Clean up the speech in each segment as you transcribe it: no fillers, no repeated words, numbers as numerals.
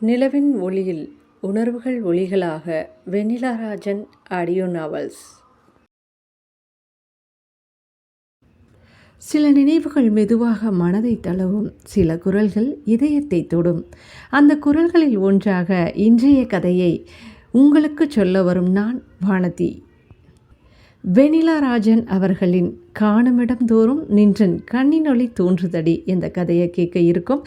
நிலவின் ஒளியில் உணர்வுகள் ஒளிகளாக வெண்ணிலா ராஜன் ஆடியோ நாவல்ஸ். சில நினைவுகள் மெதுவாக மனதை தழுவும், சில குரல்கள் இதயத்தை தொடும். அந்த குரல்களில் ஒன்றாக இன்றைய கதையை உங்களுக்கு சொல்ல வரும் நான் வானதி. வெண்ணிலா ராஜன் அவர்களின் காணுமிடம் தோறும் நின்றன் கண்ணினொளி தோன்றுதடி இந்த கதையை கேட்க இருக்கும்.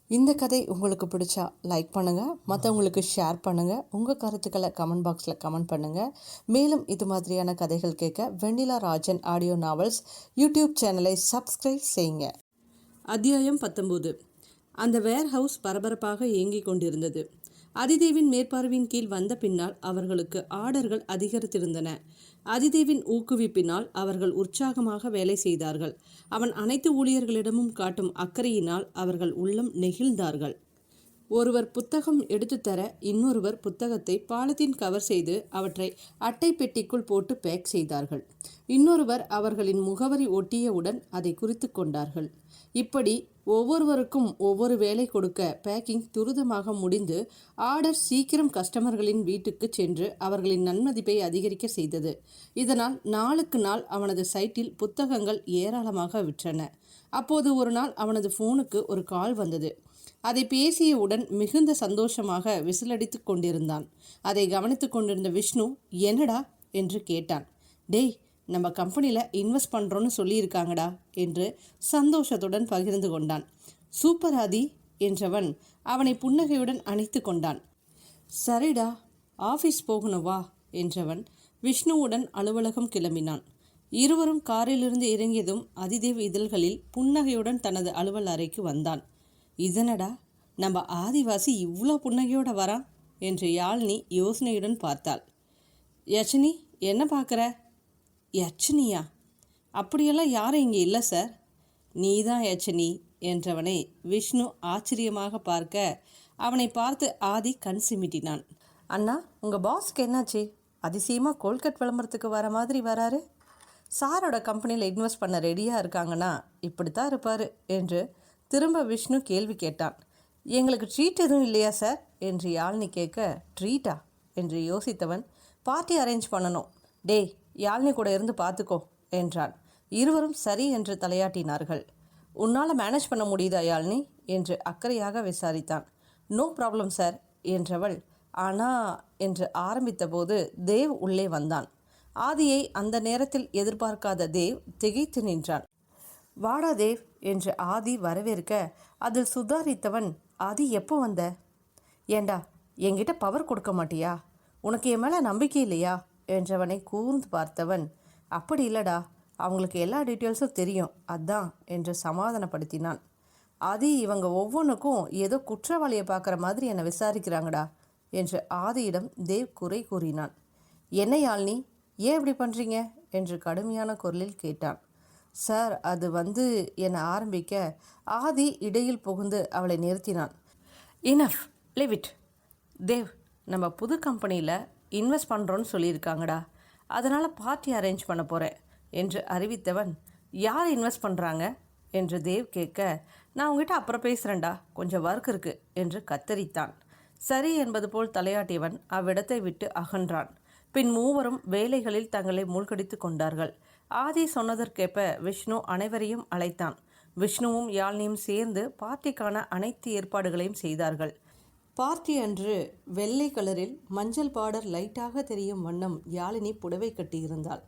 இந்த கதை உங்களுக்கு பிடிச்சா லைக் பண்ணுங்கள், மற்றவங்களுக்கு ஷேர் பண்ணுங்கள், உங்கள் கருத்துக்களை கமெண்ட் பாக்ஸில் கமெண்ட் பண்ணுங்கள். மேலும் இது மாதிரியான கதைகள் கேட்க வெண்ணிலா ராஜன் ஆடியோ நாவல்ஸ் யூடியூப் சேனலை சப்ஸ்கிரைப் செய்யுங்க. அத்தியாயம் 19. அந்த வேர் ஹவுஸ் பரபரப்பாக இயங்கிக் கொண்டிருந்தது. அதிதேவின் மேற்பார்வையின் கீழ் வந்த பின்னால் அவர்களுக்கு ஆர்டர்கள் அதிகரித்திருந்தன. அதிதேவின் ஊக்குவிப்பினால் அவர்கள் உற்சாகமாக வேலை செய்தார்கள். அவன் அனைத்து ஊழியர்களிடமும் காட்டும் அக்கறையினால் அவர்கள் உள்ளம் நெகிழ்ந்தார்கள். ஒருவர் புத்தகம் எடுத்துத்தர இன்னொருவர் புத்தகத்தை பாலித்தீன் கவர் செய்து அவற்றை அட்டை பெட்டிக்குள் போட்டு பேக் செய்தார்கள். இன்னொருவர் அவர்களின் முகவரி ஒட்டியவுடன் அதை குறித்து கொண்டார்கள். இப்படி ஒவ்வொருவருக்கும் ஒவ்வொரு வேலை கொடுக்க பேக்கிங் துரிதமாக முடிந்து ஆர்டர் சீக்கிரம் கஸ்டமர்களின் வீட்டுக்கு சென்று அவர்களின் நன்மதிப்பை அதிகரிக்க செய்தது. இதனால் நாளுக்கு நாள் அவனது சைட்டில் புத்தகங்கள் ஏராளமாக விற்றன. அப்போது ஒரு நாள் அவனது ஃபோனுக்கு ஒரு கால் வந்தது. அதை பேசியவுடன் மிகுந்த சந்தோஷமாக விசிலடித்து கொண்டிருந்தான். அதை கவனித்து கொண்டிருந்த விஷ்ணு, என்னடா என்று கேட்டான். டேய், நம்ம கம்பெனியில் இன்வெஸ்ட் பண்ணுறோன்னு சொல்லியிருக்காங்கடா என்று சந்தோஷத்துடன் பகிர்ந்து கொண்டான். சூப்பர் ஆதி என்றவன் அவனை புன்னகையுடன் அணைத்து கொண்டான். சரிடா, ஆஃபீஸ் போகணும் வா என்றவன் விஷ்ணுவுடன் அலுவலகம் கிளம்பினான். இருவரும் காரிலிருந்து இறங்கியதும் அதிதேவ் இதழ்களில் புன்னகையுடன் தனது அலுவல் அறைக்கு வந்தான். இதனடா நம்ம ஆதிவாசி இவ்வளோ புன்னகையோட வரான் என்று யாழ்னி யோசனையுடன் பார்த்தாள். யட்சினி, என்ன பார்க்குற? யட்சினியா? அப்படியெல்லாம் யாரும் இங்கே இல்லை சார். நீதான் யட்சினி என்றவனை விஷ்ணு ஆச்சரியமாக பார்க்க அவனை பார்த்து ஆதி கண் சிமிட்டினான். அண்ணா, உங்கள் பாஸ்க்கு என்னாச்சு? அதிசயமாக கோல்கட் விளம்பரத்துக்கு வர மாதிரி வராரு. சாரோட கம்பெனியில் இன்வெஸ்ட் பண்ண ரெடியாக இருக்காங்கன்னா இப்படித்தான் இருப்பார் என்று திரும்ப விஷ்ணு கேள்வி கேட்டான். எங்களுக்கு ட்ரீட் எதுவும் இல்லையா சார் என்று யாழ்னி கேட்க, ட்ரீட்டா என்று யோசித்தவன், பார்ட்டி அரேஞ்ச் பண்ணணும். டேய், யாழ்னி கூட இருந்து பார்த்துக்கோ என்றான். இருவரும் சரி என்று தலையாட்டினார்கள். உன்னால் மேனேஜ் பண்ண முடியுதா யாழ்னி என்று அக்கறையாக விசாரித்தான். நோ ப்ராப்ளம் சார் என்றவள் ஆனா என்று ஆரம்பித்த போது தேவ் உள்ளே வந்தான். ஆதியை அந்த நேரத்தில் எதிர்பார்க்காத தேவ் திகைத்து நின்றான். வாடா தேவ் என்று ஆதி வரவேற்க அதில் சுதாரித்தவன், ஆதி எப்போ வந்த? ஏண்டா, என்கிட்ட பவர் கொடுக்க மாட்டியா? உனக்கு என் மேலே நம்பிக்கை இல்லையா என்றவனை கூர்ந்து பார்த்தவன், அப்படி இல்லடா, அவங்களுக்கு எல்லா டீட்டெயில்ஸும் தெரியும் அதான் என்று சமாதானப்படுத்தினான். ஆதி, இவங்க ஒவ்வொன்றுக்கும் ஏதோ குற்றவாளியை பார்க்குற மாதிரி என்னை விசாரிக்கிறாங்கடா என்று ஆதியிடம் தேவ் குறை கூறினான். என்ன யாழ்னி, ஏன் இப்படி பண்ணுறீங்க என்று கடுமையான குரலில் கேட்டான். சார், அது என ஆரம்பிக்க ஆதி இடையில் புகுந்து அவளை நிறுத்தினான். Enough, leave it. தேவ், நம்ம புது கம்பெனியில் இன்வெஸ்ட் பண்ணுறோன்னு சொல்லியிருக்காங்கடா, அதனால் பார்ட்டி அரேஞ்ச் பண்ண போகிறேன் என்று அறிவித்தவன், யார் இன்வெஸ்ட் பண்ணுறாங்க என்று தேவ் கேட்க, நான் உங்ககிட்ட அப்புறம் பேசுகிறேன்டா, கொஞ்சம் ஒர்க் இருக்குது என்று கத்தரித்தான். சரி என்பது போல் தலையாட்டியவன் அவ்விடத்தை விட்டு அகன்றான். பின் மூவரும் வேலைகளில் தங்களை மூழ்கடித்து கொண்டார்கள். ஆதி சொன்னதற்கேற்ப விஷ்ணு அனைவரையும் அழைத்தான். விஷ்ணுவும் யாழ்னியும் சேர்ந்து பார்ட்டிக்கான அனைத்து ஏற்பாடுகளையும் செய்தார்கள். பார்ட்டி அன்று வெள்ளை கலரில் மஞ்சள் பார்டர் லைட்டாக தெரியும் வண்ணம் யாழினி புடவை கட்டியிருந்தாள்.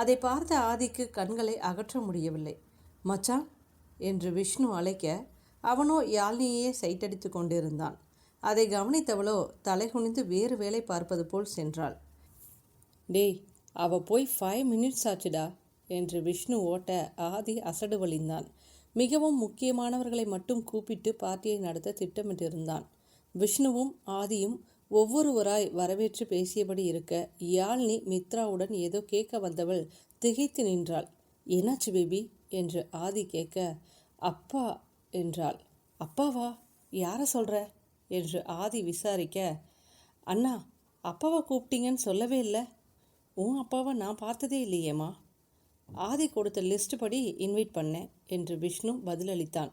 அதை பார்த்த ஆதிக்கு கண்களை அகற்ற முடியவில்லை. மச்சான் என்று விஷ்ணு அழைக்க அவனோ யாழ்னியே சைட்டடித்து கொண்டிருந்தான். அதை கவனித்தவளோ தலைகுனிந்து வேறு வேலை பார்ப்பது போல் சென்றாள். டேய், அவள் போய் 5 மினிட்ஸ் ஆச்சுடா என்று விஷ்ணு ஓட்ட ஆதி அசடு வழிந்தான். மிகவும் முக்கியமானவர்களை மட்டும் கூப்பிட்டு பார்ட்டியை நடத்த திட்டமிட்டிருந்தான். விஷ்ணுவும் ஆதியும் ஒவ்வொருவராய் வரவேற்று பேசியபடி இருக்க யாழ்னி மித்ராவுடன் ஏதோ கேட்க வந்தவள் திகைத்து நின்றாள். என்னாச்சு பேபி என்று ஆதி கேட்க, அப்பா என்றாள். அப்பாவா? யாரை சொல்கிற என்று ஆதி விசாரிக்க, அண்ணா, அப்பாவை கூப்பிட்டீங்கன்னு சொல்லவே இல்லை. உன் அப்பாவை நான் பார்த்ததே இல்லையேம்மா. ஆதி கொடுத்த லிஸ்ட் படி இன்வைட் பண்ணேன் என்று விஷ்ணு பதிலளித்தான்.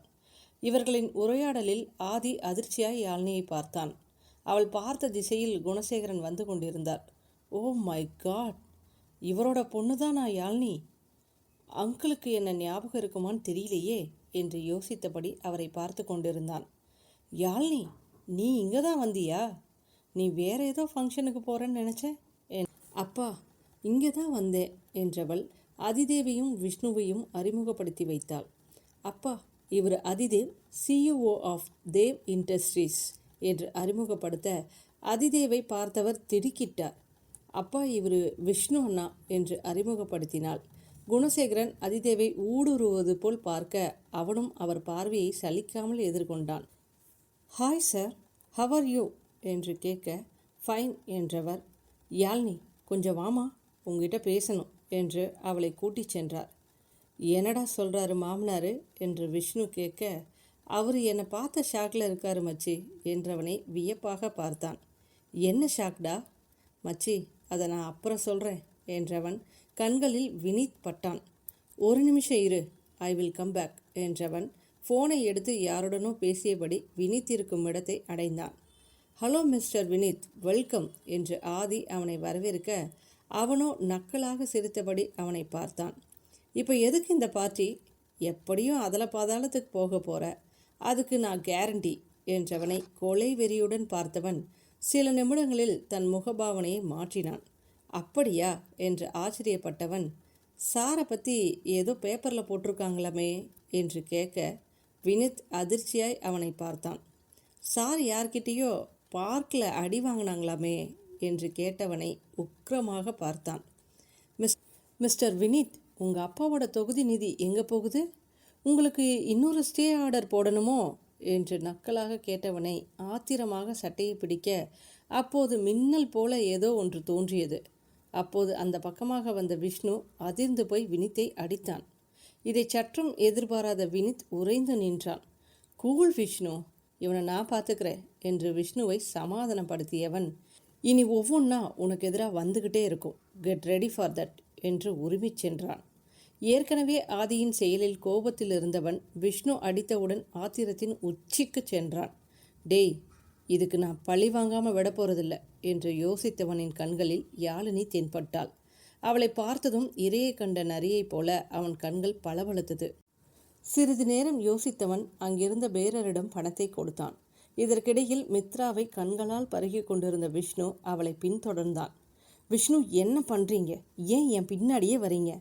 இவர்களின் உரையாடலில் ஆதி அதிர்ச்சியாய் யாழ்னியை பார்த்தான். அவள் பார்த்த திசையில் குணசேகரன் வந்து கொண்டிருந்தார். ஓ மை காட், இவரோட பொண்ணுதான் நான் யாழ்னி. அங்கிளுக்கு என்ன ஞாபகம் இருக்குமான்னு தெரியலையே என்று யோசித்தபடி அவரை பார்த்து கொண்டிருந்தான். யாழ்னி, நீ இங்கே தான் வந்தியா? நீ வேற ஏதோ ஃபங்க்ஷனுக்கு போகிறேன்னு நினச்சேன். அப்பா, இங்கே தான் வந்தேன் என்றவள் அதிதேவியும் விஷ்ணுவையும் அறிமுகப்படுத்தி வைத்தாள். அப்பா, இவர் அதிதேவ், சிஇஓ ஆஃப் தேவ் இண்டஸ்ட்ரீஸ் என்று அறிமுகப்படுத்த அதிதேவை பார்த்தவர் திடுக்கிட்டார். அப்பா, இவர் விஷ்ணு அண்ணா என்று அறிமுகப்படுத்தினாள். குணசேகரன் அதிதேவை ஊடுருவது போல் பார்க்க அவனும் அவர் பார்வையை சலிக்காமல் எதிர்கொண்டான். Hi sir, how are you என்று கேட்க ஃபைன் என்றவர். யாழ்னி, கொஞ்சம் வாமா, உங்ககிட்ட பேசணும் என்று அவளை கூட்டிச் சென்றார். என்னடா சொல்கிறாரு மாமனார் என்று விஷ்ணு கேட்க, அவர் என்னை பார்த்த ஷாக்கில் இருக்காரு மச்சி என்றவனை வியப்பாக பார்த்தான். என்ன ஷாக்டா? மச்சி, அதை நான் அப்புறம் சொல்கிறேன் என்றவன் கண்களில் வினித் பட்டான். ஒரு நிமிஷம் இரு, ஐ வில் கம் பேக் என்றவன் ஃபோனை எடுத்து யாருடனோ பேசியபடி வினித் இருக்கும் இடத்தை அடைந்தான். ஹலோ மிஸ்டர் வினித், வெல்கம் என்று ஆதி அவனை வரவேற்க அவனோ நக்கலாக சிரித்தபடி அவனை பார்த்தான். இப்போ எதுக்கு இந்த பார்ட்டி? எப்படியும் அதில் பாதாளத்துக்கு போக போகிற, அதுக்கு நான் கேரண்டி என்றவனை கொலை வெறியுடன் பார்த்தவன் சில நிமிடங்களில் தன் முகபாவனையை மாற்றினான். அப்படியா என்று ஆச்சரியப்பட்டவன், சாரை பற்றி ஏதோ பேப்பரில் போட்டிருக்காங்களாமே என்று கேட்க வினித் அதிர்ச்சியாய் அவனை பார்த்தான். சார் யார்கிட்டேயோ பார்க்கில் அடி வாங்கினாங்களாமே என்று கேட்டவனை உக்கிரமாக பார்த்தான். மிஸ்டர் வினித், உங்கள் அப்பாவோட தொகுதி நிதி எங்கே போகுது? உங்களுக்கு இன்னொரு ஸ்டே ஆர்டர் போடணுமோ என்று நக்கலாக கேட்டவனை ஆத்திரமாக சட்டையை பிடிக்க அப்போது மின்னல் போல ஏதோ ஒன்று தோன்றியது. அப்போது அந்த பக்கமாக வந்த விஷ்ணு அதிர்ந்து போய் வினித்தை அடித்தான். இதை சற்றும் எதிர்பாராத வினித் உறைந்து நின்றான். கூல் விஷ்ணு, இவனை நான் பார்த்துக்கிறேன் என்று விஷ்ணுவை சமாதானப்படுத்தியவன், இனி ஒவ்வொன்றா உனக்கு எதிராக வந்துக்கிட்டே இருக்கும், கெட் ரெடி ஃபார் தட் என்று உரிமிச் சென்றான். ஏற்கனவே ஆதியின் செயலில் கோபத்தில் இருந்தவன் விஷ்ணு அடித்தவுடன் ஆத்திரத்தின் உச்சிக்கு சென்றான். டேய், இதுக்கு நான் பழி வாங்காமல் விட போகிறதில்ல என்று யோசித்தவனின் கண்களில் யாழினி தென்பட்டாள். அவளை பார்த்ததும் இரையை கண்ட நரியைப் போல அவன் கண்கள் பளபளத்தது. சிறிது நேரம் யோசித்தவன் அங்கிருந்த பேரரிடம் பணத்தை கொடுத்தான். இதற்கிடையில் மித்ராவை கண்களால் பருகி கொண்டிருந்த விஷ்ணு அவளை பின்தொடர்ந்தான். விஷ்ணு, என்ன பண்ணுறீங்க? ஏன் என் பின்னாடியே வரீங்க?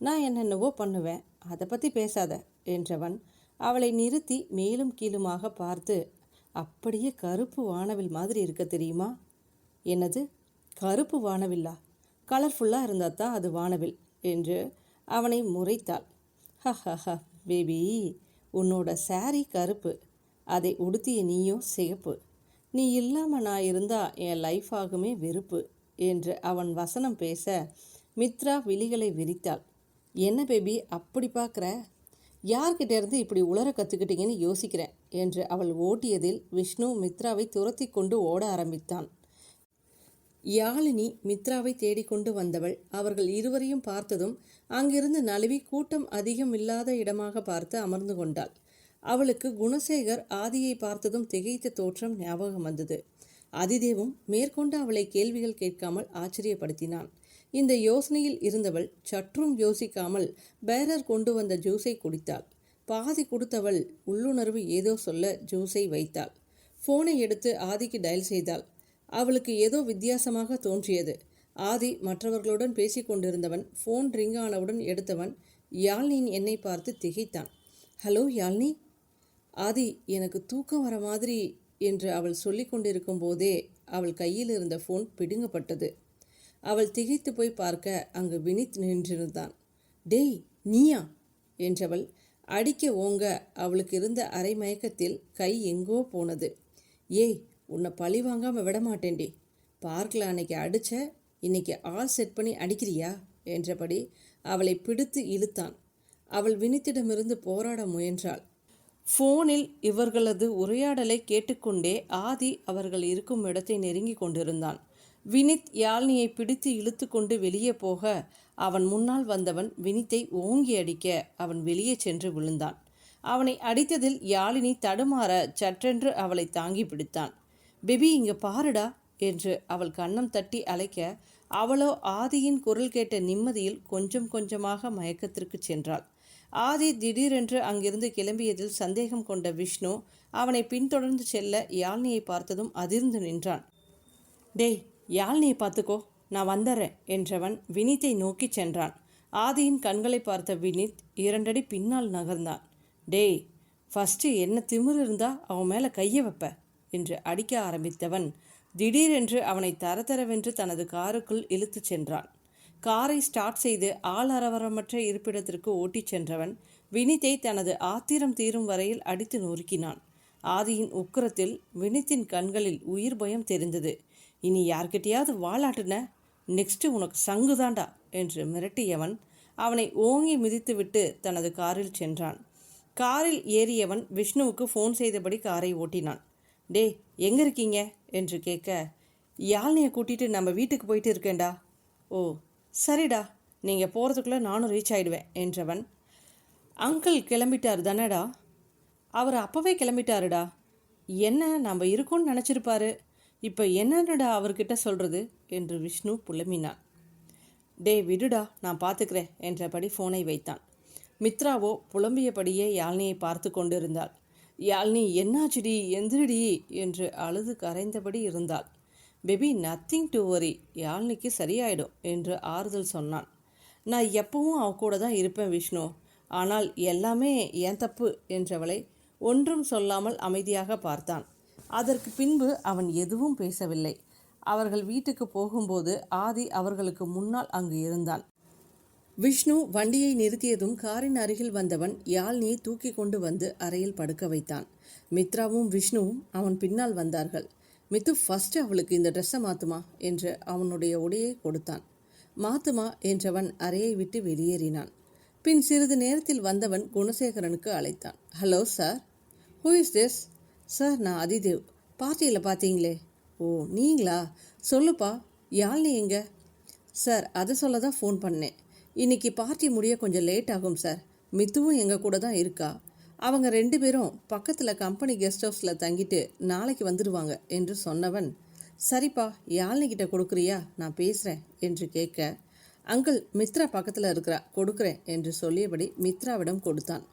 நான் என்னென்னவோ பண்ணுவேன், அதை பற்றி பேசாத என்றவன் அவளை நிறுத்தி மேலும் கீழுமாக பார்த்து, அப்படியே கருப்பு வானவில் மாதிரி இருக்க தெரியுமா? என்னது கருப்பு வானவில்லா? கலர்ஃபுல்லாக இருந்தால் தான் அது வானவில் என்று அவனை முறைத்தாள். ஹஹஹ பேபி, உன்னோட சாரி கருப்பு, அதை உடுத்திய நீயும் சிகப்பு, நீ இல்லாமல் நான் இருந்தால் என் லைஃப் ஆகுமே வெறுப்பு என்று அவன் வசனம் பேச மித்ரா விழிகளை விரித்தாள். என்ன பேபி அப்படி பார்க்குற? யார்கிட்ட இருந்து இப்படி உளர கற்றுக்கிட்டீங்கன்னு யோசிக்கிறேன் என்று அவள் ஓட்டியதில் விஷ்ணு மித்ராவை துரத்தி கொண்டு ஓட ஆரம்பித்தான். யாழினி மித்ராவை தேடிக்கொண்டு வந்தவள் அவர்கள் இருவரையும் பார்த்ததும் அங்கிருந்து நழுவி கூட்டம் அதிகம் இல்லாத இடமாக பார்த்து அமர்ந்து கொண்டாள். அவளுக்கு குணசேகர் ஆதியை பார்த்ததும் திகைத்த தோற்றம் ஞாபகம் வந்தது. அதிதேவும் மேற்கொண்டு அவளை கேள்விகள் கேட்காமல் ஆச்சரியப்படுத்தினான். இந்த யோசனையில் இருந்தவள் சற்றும் யோசிக்காமல் பேரர் கொண்டு வந்த ஜூஸை குடித்தாள். பாதி கொடுத்தவள் உள்ளுணர்வு ஏதோ சொல்ல ஜூஸை வைத்தாள். ஃபோனை எடுத்து ஆதிக்கு டயல் செய்தாள். அவளுக்கு ஏதோ வித்தியாசமாக தோன்றியது. ஆதி மற்றவர்களுடன் பேசி கொண்டிருந்தவன் ஃபோன் ரிங் ஆனவுடன் எடுத்தவன் யாழ்னியின் எண்ணை பார்த்து திகைத்தான். ஹலோ யாழ்னி. ஆதி, எனக்கு தூக்கம் வர மாதிரி என்று அவள் சொல்லி கொண்டிருக்கும் போதே அவள் கையில் இருந்த ஃபோன் பிடுங்கப்பட்டது. அவள் திகைத்து போய் பார்க்க அங்கு வினித் நின்றிருந்தான். டேய், நீயா என்றவள் அடிக்க ஓங்க அவளுக்கு இருந்த அரை மயக்கத்தில் கை எங்கோ போனது. ஏய், உன்னை பழி வாங்காமல் விட மாட்டேன்டி. பார்க்கில் அன்னைக்கு அடித்த, இன்னைக்கு ஆள் செட் பண்ணி அடிக்கிறியா என்றபடி அவளை பிடித்து இழுத்தான். அவள் வினித்திடமிருந்து போராட முயன்றாள். ஃபோனில் இவர்களது உரையாடலை கேட்டுக்கொண்டே ஆதி அவர்கள் இருக்கும் இடத்தை நெருங்கி கொண்டிருந்தான். வினித் யாழ்னியை பிடித்து இழுத்து கொண்டு வெளியே போக அவன் முன்னால் வந்தவன் வினித்தை ஓங்கி அடிக்க அவன் வெளியே சென்று விழுந்தான். அவனை அடித்ததில் யாழினி தடுமாற சற்றென்று அவளை தாங்கி பிடித்தான். பேபி இங்க பாருடா என்று அவள் கன்னம் தட்டி அழைக்க அவளோ ஆதியின் குரல் கேட்ட நிம்மதியில் கொஞ்சம் கொஞ்சமாக மயக்கத்திற்கு சென்றாள். ஆதி திடீரென்று அங்கிருந்து கிளம்பியதில் சந்தேகம் கொண்ட விஷ்ணு அவனை பின்தொடர்ந்து செல்ல யாழ்னியை பார்த்ததும் அதிர்ந்து நின்றான். டேய், யாழ்னியை பார்த்துக்கோ, நான் வந்துடுறேன் என்றவன் வினித்தை நோக்கி சென்றான். ஆதியின் கண்களை பார்த்த வினித் 2 அடி பின்னால் நகர்ந்தான். டேய், ஃபஸ்ட்டு என்ன திமிரு இருந்தா அவன் மேலே கையை வைப்ப என்று அடிக்க ஆரம்பித்தவன் திடீரென்று அவனை தரதரவென்று தனது காருக்குள் இழுத்து சென்றான். காரை ஸ்டார்ட் செய்து ஆள் அரவரமற்ற இருப்பிடத்திற்கு ஓட்டிச் சென்றவன் வினித்தை தனது ஆத்திரம் தீரும் வரையில் அடித்து நொறுக்கினான். ஆதியின் உக்கிரத்தில் வினித்தின் கண்களில் உயிர் பயம் தெரிந்தது. இனி யார்கிட்டையாவது வாளாட்டுன, நெக்ஸ்ட்டு உனக்கு சங்குதாண்டா என்று மிரட்டியவன் அவனை ஓங்கி மிதித்துவிட்டு தனது காரில் சென்றான். காரில் ஏறியவன் விஷ்ணுவுக்கு ஃபோன் செய்தபடி காரை ஓட்டினான். டே, எங்கே இருக்கீங்க என்று கேட்க, யாழ்னியை கூட்டிகிட்டு நம்ம வீட்டுக்கு போயிட்டு இருக்கேன்டா. ஓ சரிடா, நீங்கள் போகிறதுக்குள்ளே நானும் ரீச் ஆகிடுவேன் என்றவன், அங்கிள் கிளம்பிட்டார் தானடா? அவர் அப்போவே கிளம்பிட்டாருடா. என்ன நம்ம இருக்கோன்னு நினச்சிருப்பாரு, இப்போ என்னடா அவர்கிட்ட சொல்கிறது என்று விஷ்ணு புலம்பினான். டே விடுடா, நான் பார்த்துக்கிறேன் என்றபடி ஃபோனை வைத்தான். மித்ராவோ புலம்பியபடியே யாழ்னியை பார்த்து கொண்டிருந்தாள். யாழ்னி என்னாச்சுடி, எந்திரடி என்று அழுது கரைந்தபடி இருந்தாள். பேபி நத்திங் டு வரி, யாழ்னிக்கு சரியாயிடும் என்று ஆறுதல் சொன்னான். நான் எப்பவும் அவ கூட தான் இருப்பேன் விஷ்ணு, ஆனால் எல்லாமே ஏன் தப்பு என்றவளை ஒன்றும் சொல்லாமல் அமைதியாக பார்த்தான். அதற்கு பின்பு அவன் எதுவும் பேசவில்லை. அவர்கள் வீட்டுக்கு போகும்போது ஆதி அவர்களுக்கு முன்னால் அங்கு இருந்தான். விஷ்ணு வண்டியை நிறுத்தியதும் காரின் அருகில் வந்தவன் யாழ்னியை தூக்கி கொண்டு வந்து அறையில் படுக்க வைத்தான். மித்ராவும் விஷ்ணுவும் அவன் பின்னால் வந்தார்கள். மித்து, ஃபஸ்ட்டு அவளுக்கு இந்த ட்ரெஸ்ஸை மாற்றுமா என்று அவனுடைய உடையை கொடுத்தான். மாத்துமா என்றவன் அறையை விட்டு வெளியேறினான். பின் சிறிது நேரத்தில் வந்தவன் குணசேகரனுக்கு அழைத்தான். Hello sir. Who is this? Sir, நான் அதிதேவ். பார்ட்டியில் பார்த்தீங்களே. ஓ நீங்களா? சொல்லுப்பா, யாழ்னி எங்க? சார், அதை சொல்ல தான் ஃபோன் பண்ணேன். இன்றைக்கி பார்ட்டி முடிய கொஞ்சம் லேட் ஆகும் சார். மித்துவும் எங்கள் கூட தான் இருக்கா. அவங்க 2 பேரும் பக்கத்தில் கம்பெனி கெஸ்ட் ஹவுஸில் தங்கிட்டு நாளைக்கு வந்துடுவாங்க என்று சொன்னவன், சரிப்பா, யாழ்னிக்கிட்ட கொடுக்குறியா, நான் பேசுகிறேன் என்று கேட்க, அங்கிள் மித்ரா பக்கத்தில் இருக்கிறா, கொடுக்குறேன் என்று சொல்லியபடி மித்ராவிடம் கொடுத்தான்.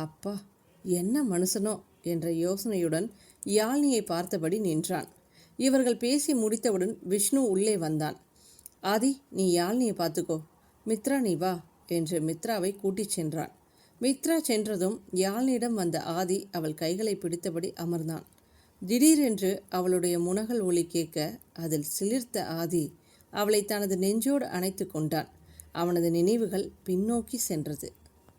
அப்பா, என்ன மனுஷனோ என்ற யோசனையுடன் யாழ்னியை பார்த்தபடி நின்றான். இவர்கள் பேசி முடித்தவுடன் விஷ்ணு உள்ளே வந்தான். ஆதி, நீ யாழ்னியை பார்த்துக்கோ, மித்ரா நீ வா என்று மித்ராவை கூட்டிச் சென்றான். மித்ரா சென்றதும் யாழ்னியிடம் வந்த ஆதி அவள் கைகளை பிடித்தபடி அமர்ந்தான். திடீரென்று அவளுடைய முனகல் ஒலி கேட்க அதில் சிலிர்த்த ஆதி அவளை தனது நெஞ்சோடு அணைத்து கொண்டான். அவனது நினைவுகள் பின்னோக்கி சென்றது.